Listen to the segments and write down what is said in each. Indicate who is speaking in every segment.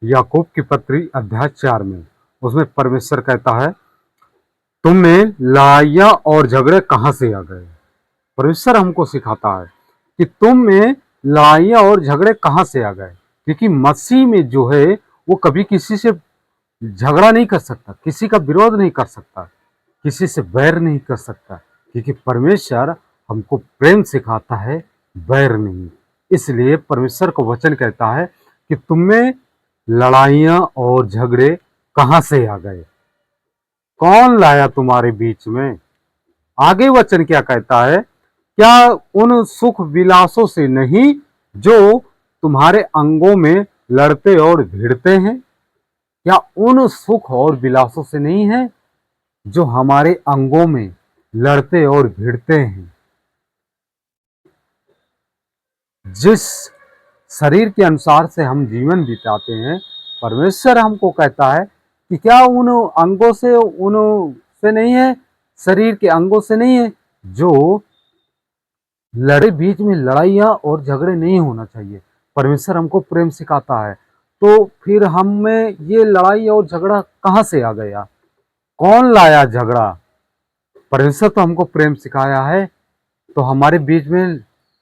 Speaker 1: याकूब की पत्री अध्याय 4 में, उसमें परमेश्वर कहता है, तुम में लड़ाइयाँ और झगड़े कहाँ से आ गए। परमेश्वर हमको सिखाता है कि तुम में लड़ाइयाँ और झगड़े कहाँ से आ गए, क्योंकि मसीह में जो है वो कभी किसी से झगड़ा नहीं कर सकता, किसी का विरोध नहीं कर सकता, किसी से बैर नहीं कर सकता, क्योंकि परमेश्वर हमको प्रेम सिखाता है, बैर नहीं। इसलिए परमेश्वर का वचन कहता है कि तुम में लड़ाइयाँ और झगड़े कहाँ से आ गए, कौन लाया तुम्हारे बीच में। आगे वचन क्या कहता है, क्या उन सुख विलासों से नहीं जो तुम्हारे अंगों में लड़ते और भिड़ते हैं। क्या उन सुख और विलासों से नहीं है जो हमारे अंगों में लड़ते और भिड़ते हैं। जिस शरीर के अनुसार से हम जीवन बिताते हैं, परमेश्वर हमको कहता है कि क्या उन अंगों से नहीं है, शरीर के अंगों से नहीं है जो लड़े, बीच में लड़ाइयाँ और झगड़े नहीं होना चाहिए। परमेश्वर हमको प्रेम सिखाता है, तो फिर हम में ये लड़ाई और झगड़ा कहाँ से आ गया, कौन लाया झगड़ा। परमेश्वर तो हमको प्रेम सिखाया है, तो हमारे बीच में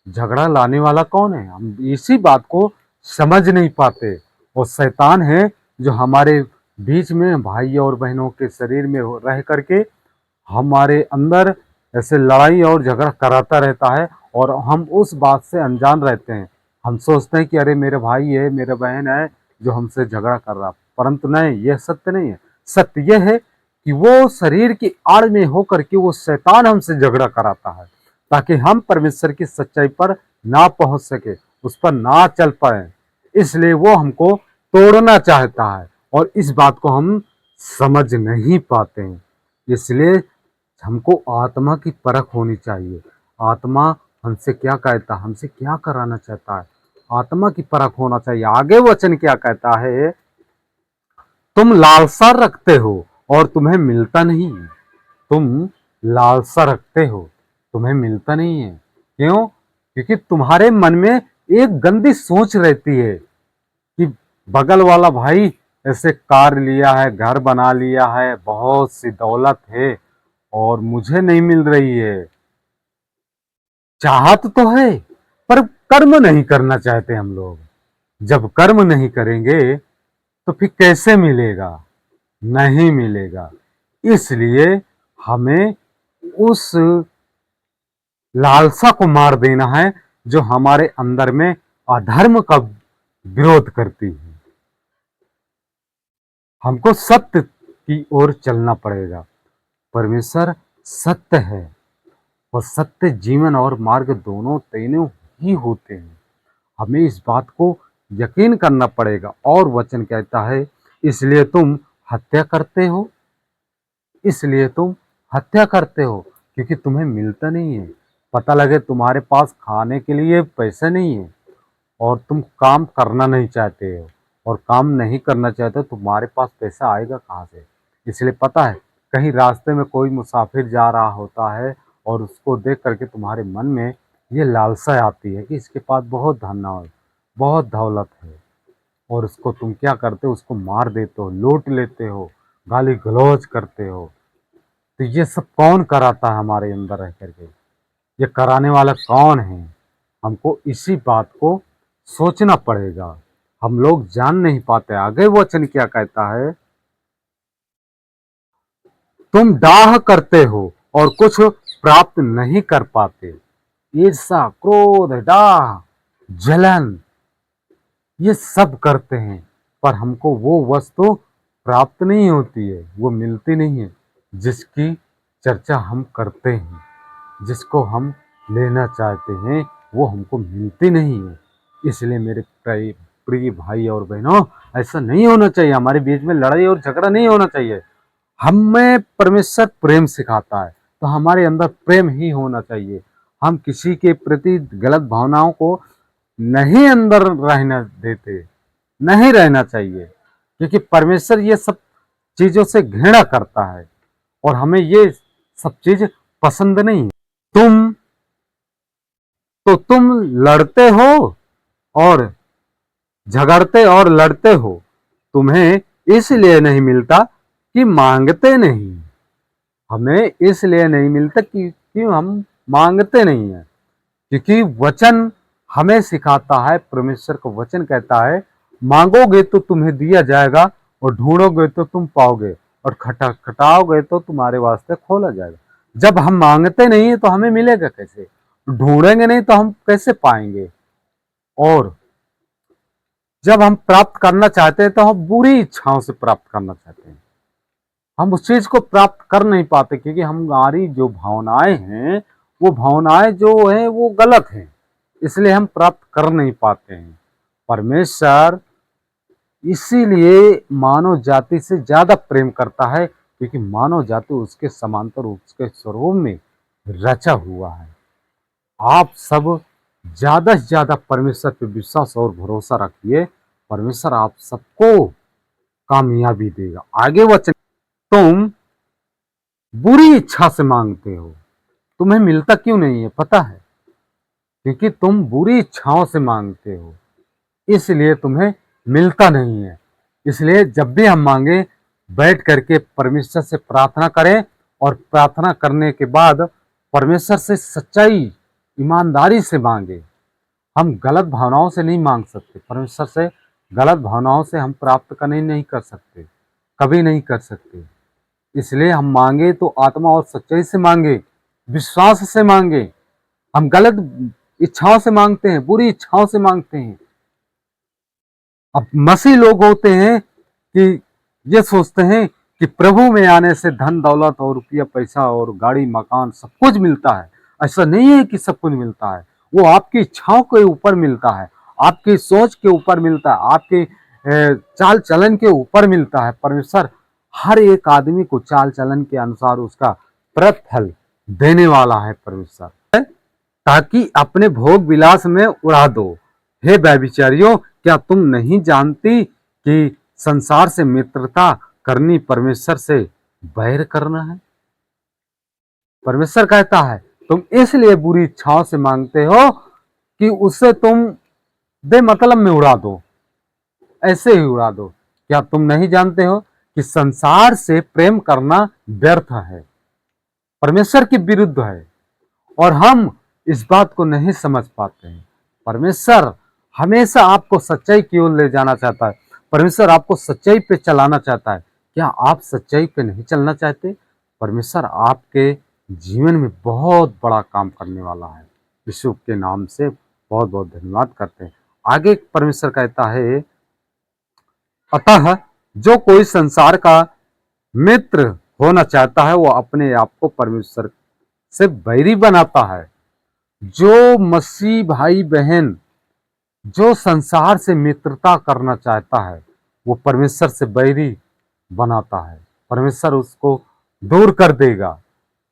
Speaker 1: झगड़ा लाने वाला कौन है। हम इसी बात को समझ नहीं पाते, और शैतान है जो हमारे बीच में भाई और बहनों के शरीर में रह करके हमारे अंदर ऐसे लड़ाई और झगड़ा कराता रहता है, और हम उस बात से अनजान रहते हैं। हम सोचते हैं कि अरे मेरे भाई है, मेरे बहन है जो हमसे झगड़ा कर रहा, परंतु नहीं, यह सत्य नहीं है। सत्य यह है कि वो शरीर की आड़ में होकर के वो शैतान हमसे झगड़ा कराता है, ताकि हम परमेश्वर की सच्चाई पर ना पहुंच सके, उस पर ना चल पाए। इसलिए वो हमको तोड़ना चाहता है, और इस बात को हम समझ नहीं पाते हैं। इसलिए हमको आत्मा की परख होनी चाहिए। आत्मा हमसे क्या कहता है, हमसे क्या कराना चाहता है, आत्मा की परख होना चाहिए। आगे वचन क्या कहता है, तुम लालसा रखते हो और तुम्हें मिलता नहीं। तुम लालसा रखते हो, तुम्हें मिलता नहीं है। क्यों? क्योंकि तुम्हारे मन में एक गंदी सोच रहती है कि बगल वाला भाई ऐसे कार लिया है, घर बना लिया है, बहुत सी दौलत है, और मुझे नहीं मिल रही है। चाहत तो है, पर कर्म नहीं करना चाहते हम लोग। जब कर्म नहीं करेंगे तो फिर कैसे मिलेगा, नहीं मिलेगा। इसलिए हमें उस लालसा को मार देना है जो हमारे अंदर में अधर्म का विरोध करती है। हमको सत्य की ओर चलना पड़ेगा। परमेश्वर सत्य है, और सत्य जीवन और मार्ग तीनों ही होते हैं। हमें इस बात को यकीन करना पड़ेगा। और वचन कहता है, इसलिए तुम हत्या करते हो, इसलिए तुम हत्या करते हो क्योंकि तुम्हें मिलता नहीं है। पता लगे तुम्हारे पास खाने के लिए पैसे नहीं है, और तुम काम करना नहीं चाहते हो, और काम नहीं करना चाहते हो, तुम्हारे पास पैसा आएगा कहाँ से। इसलिए पता है, कहीं रास्ते में कोई मुसाफिर जा रहा होता है, और उसको देख करके तुम्हारे मन में ये लालसा आती है कि इसके पास बहुत धन है, बहुत दौलत है, और उसको तुम क्या करते हो, उसको मार देते हो, लूट लेते हो, गाली गलौज करते हो। तो ये सब कौन कराता है हमारे अंदर रह करके, ये कराने वाला कौन है। हमको इसी बात को सोचना पड़ेगा। हम लोग जान नहीं पाते। आगे वचन क्या कहता है, तुम डाह करते हो और कुछ प्राप्त नहीं कर पाते। ईर्षा, क्रोध, डाह, जलन, ये सब करते हैं, पर हमको वो वस्तु प्राप्त नहीं होती है, वो मिलती नहीं है जिसकी चर्चा हम करते हैं, जिसको हम लेना चाहते हैं, वो हमको मिलती नहीं है। इसलिए मेरे प्रिय भाई और बहनों, ऐसा नहीं होना चाहिए। हमारे बीच में लड़ाई और झगड़ा नहीं होना चाहिए। हमें परमेश्वर प्रेम सिखाता है, तो हमारे अंदर प्रेम ही होना चाहिए। हम किसी के प्रति गलत भावनाओं को नहीं अंदर रहना देते, नहीं रहना चाहिए, क्योंकि परमेश्वर ये सब चीजों से घृणा करता है, और हमें ये सब चीज पसंद नहीं है। तुम लड़ते हो और झगड़ते और लड़ते हो, तुम्हें इसलिए नहीं मिलता कि मांगते नहीं। हमें इसलिए नहीं मिलता कि हम मांगते नहीं हैं, क्योंकि वचन हमें सिखाता है, परमेश्वर का वचन कहता है मांगोगे तो तुम्हें दिया जाएगा, और ढूंढोगे तो तुम पाओगे, और खटखटाओगे तो तुम्हारे वास्ते खोला जाएगा। जब हम मांगते नहीं है तो हमें मिलेगा कैसे? ढूंढेंगे नहीं तो हम कैसे पाएंगे? और जब हम प्राप्त करना चाहते हैं तो हम बुरी इच्छाओं से प्राप्त करना चाहते हैं, हम उस चीज को प्राप्त कर नहीं पाते, क्योंकि हमारी जो भावनाएं हैं वो भावनाएं जो है वो गलत हैं, इसलिए हम प्राप्त कर नहीं पाते हैं। परमेश्वर इसीलिए मानव जाति से ज्यादा प्रेम करता है, क्योंकि मानव जाति उसके समांतर, उसके स्वरूप में रचा हुआ है। आप सब ज्यादा से ज्यादा परमेश्वर पे विश्वास और भरोसा रखिए, परमेश्वर आप सबको कामयाबी देगा। आगे वचन, तुम बुरी इच्छा से मांगते हो, तुम्हें मिलता क्यों नहीं है पता है? क्योंकि तुम बुरी इच्छाओं से मांगते हो, इसलिए तुम्हें मिलता नहीं है। इसलिए जब भी हम मांगे, बैठ करके परमेश्वर से प्रार्थना करें, और प्रार्थना करने के बाद परमेश्वर से सच्चाई ईमानदारी से मांगे। हम गलत भावनाओं से नहीं मांग सकते, परमेश्वर से गलत भावनाओं से हम प्राप्त करने नहीं कर सकते, कभी नहीं कर सकते। इसलिए हम मांगे तो आत्मा और सच्चाई से मांगे, विश्वास से मांगे। हम गलत इच्छाओं से मांगते हैं, बुरी इच्छाओं से मांगते हैं। अब मसीह लोग होते हैं कि ये सोचते हैं कि प्रभु में आने से धन दौलत और रुपया पैसा और गाड़ी मकान सब कुछ मिलता है। ऐसा नहीं है कि सब कुछ मिलता है, वो आपकी इच्छाओं के ऊपर मिलता है, आपकी सोच के ऊपर मिलता है, आपके चाल चलन के ऊपर मिलता है। परमेश्वर हर एक आदमी को चाल चलन के अनुसार उसका प्रतिफल देने वाला है परमेश्वर, ताकि अपने भोग विलास में उड़ा दो। हे व्यभिचारियों, क्या तुम नहीं जानती कि संसार से मित्रता करनी परमेश्वर से बैर करना है? परमेश्वर कहता है तुम इसलिए बुरी इच्छाओं से मांगते हो कि उससे तुम बेमतलब में उड़ा दो, ऐसे ही उड़ा दो। क्या तुम नहीं जानते हो कि संसार से प्रेम करना व्यर्थ है, परमेश्वर के विरुद्ध है? और हम इस बात को नहीं समझ पाते हैं। परमेश्वर हमेशा आपको सच्चाई की ओर ले जाना चाहता है, परमेश्वर आपको सच्चाई पे चलाना चाहता है। क्या आप सच्चाई पे नहीं चलना चाहते? परमेश्वर आपके जीवन में बहुत बड़ा काम करने वाला है। यीशु के नाम से बहुत बहुत धन्यवाद करते हैं। आगे परमेश्वर कहता है, अतः जो कोई संसार का मित्र होना चाहता है वो अपने आप को परमेश्वर से बैरी बनाता है। जो मसीह भाई बहन जो संसार से मित्रता करना चाहता है वो परमेश्वर से बैरी बनाता है, परमेश्वर उसको दूर कर देगा।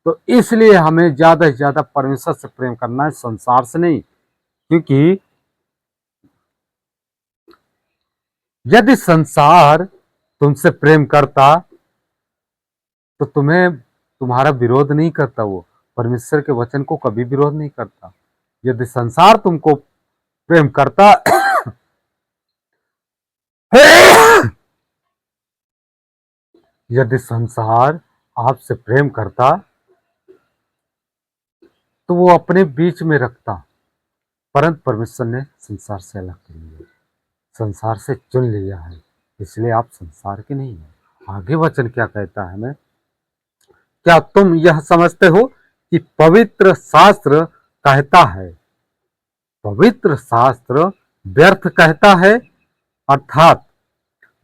Speaker 1: तो इसलिए हमें ज्यादा से ज्यादा परमेश्वर से प्रेम करना है, संसार से नहीं। क्योंकि यदि संसार तुमसे प्रेम करता तो तुम्हें तुम्हारा विरोध नहीं करता, वो परमेश्वर के वचन को कभी विरोध नहीं करता। यदि संसार तुमको प्रेम करता यदि संसार आपसे प्रेम करता तो वो अपने बीच में रखता, परंतु परमेश्वर ने संसार से अलग कर लिया, संसार से चुन लिया है, इसलिए आप संसार के नहीं हैं। आगे वचन क्या कहता है हमें, क्या तुम यह समझते हो कि पवित्र शास्त्र कहता है, पवित्र शास्त्र व्यर्थ कहता है, अर्थात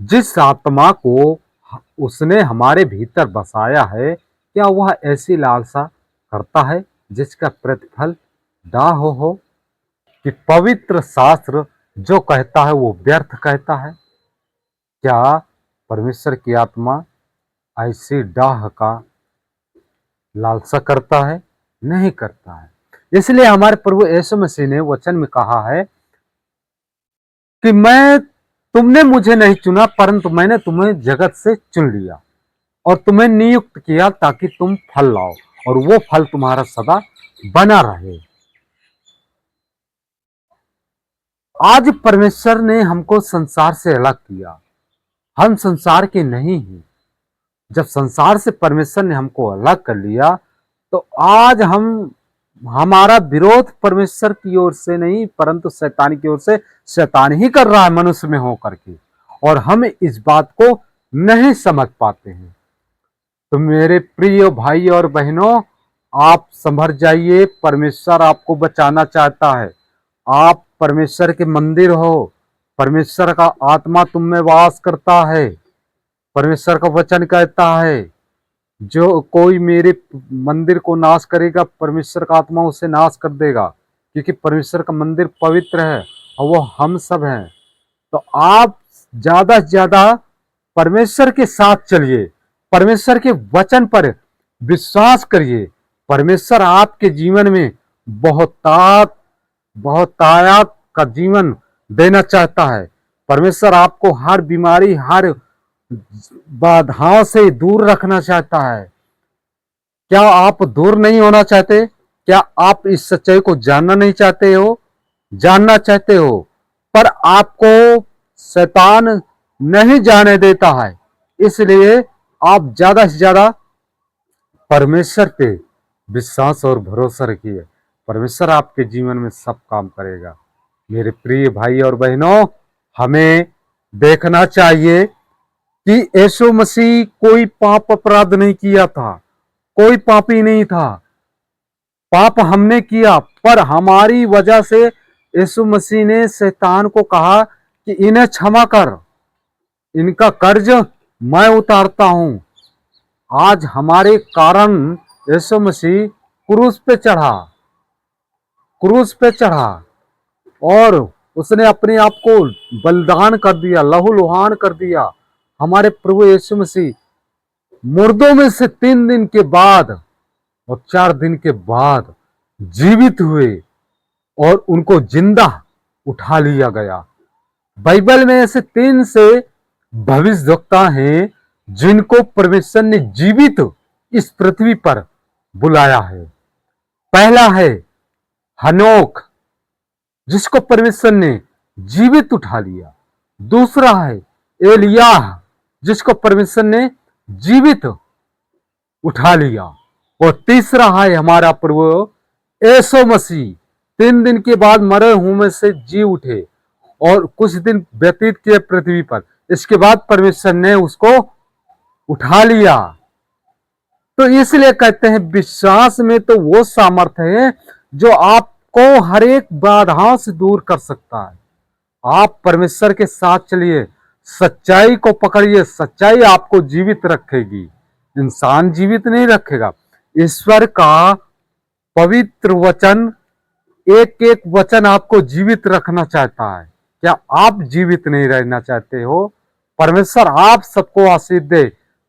Speaker 1: जिस आत्मा को उसने हमारे भीतर बसाया है, क्या वह ऐसी लालसा करता है जिसका प्रतिफल दाह हो? कि पवित्र शास्त्र जो कहता है वो व्यर्थ कहता है। क्या परमेश्वर की आत्मा ऐसी डाह का लालसा करता है? नहीं करता है। इसलिए हमारे प्रभु यीशु मसीह ने वचन में कहा है कि तुमने मुझे नहीं चुना, परंतु मैंने तुम्हें जगत से चुन लिया और तुम्हें नियुक्त किया ताकि तुम फल लाओ और वो फल तुम्हारा सदा बना रहे। आज परमेश्वर ने हमको संसार से अलग किया, हम संसार के नहीं हैं। जब संसार से परमेश्वर ने हमको अलग कर लिया, तो आज हमारा विरोध परमेश्वर की ओर से नहीं, परंतु शैतान की ओर से शैतान ही कर रहा है मनुष्य में होकर के, और हम इस बात को नहीं समझ पाते हैं। तो मेरे प्रिय भाई और बहनों, आप संभर जाइए, परमेश्वर आपको बचाना चाहता है। आप परमेश्वर के मंदिर हो, परमेश्वर का आत्मा तुम में वास करता है। परमेश्वर का वचन कहता है, जो कोई मेरे मंदिर को नाश करेगा, परमेश्वर का आत्मा उसे नाश कर देगा, क्योंकि परमेश्वर का मंदिर पवित्र है और वो हम सब हैं। तो आप ज्यादा से ज्यादा परमेश्वर के साथ चलिए, परमेश्वर के वचन पर विश्वास करिए। परमेश्वर आपके जीवन में बहुतायत का जीवन देना चाहता है। परमेश्वर आपको हर बीमारी, हर बाधाओं से दूर रखना चाहता है। क्या आप दूर नहीं होना चाहते? क्या आप इस सच्चाई को जानना नहीं चाहते हो? जानना चाहते हो, पर आपको शैतान नहीं जाने देता है। इसलिए आप ज्यादा से ज्यादा परमेश्वर पे विश्वास और भरोसा रखिए। परमेश्वर आपके जीवन में सब काम करेगा। मेरे प्रिय भाई और बहनों, हमें देखना चाहिए कि यीशु मसीह कोई पाप अपराध नहीं किया था, कोई पापी नहीं था। पाप हमने किया, पर हमारी वजह से यीशु मसीह ने शैतान को कहा कि इन्हें क्षमा कर, इनका कर्ज मैं उतारता हूं। आज हमारे कारण यीशु मसीह क्रूस पे चढ़ा और उसने अपने आप को बलिदान कर दिया, लहूलुहान कर दिया। हमारे प्रभु यीशु मसीह मुर्दों में से 3 दिन के बाद और 4 दिन के बाद जीवित हुए और उनको जिंदा उठा लिया गया। बाइबल में ऐसे 3 से भविष्यवक्ता हैं जिनको परमेश्वर ने जीवित इस पृथ्वी पर बुलाया है। पहला है हनोक, जिसको परमेश्वर ने जीवित उठा लिया। दूसरा है एलियाह, जिसको परमेश्वर ने जीवित उठा लिया। और तीसरा है हमारा प्रभु यीशु मसीह, 3 दिन के बाद मरे हुए में से जी उठे और कुछ दिन व्यतीत किए पृथ्वी पर। इसके बाद परमेश्वर ने उसको उठा लिया। तो इसलिए कहते हैं विश्वास में तो वो सामर्थ्य है जो आपको हर एक बाधाओं से दूर कर सकता है। आप परमेश्वर के साथ चलिए, सच्चाई को पकड़िए, सच्चाई आपको जीवित रखेगी। इंसान जीवित नहीं रखेगा। ईश्वर का पवित्र वचन, एक एक वचन आपको जीवित रखना चाहता है। क्या आप जीवित नहीं रहना चाहते हो? परमेश्वर आप सबको आशीष दे।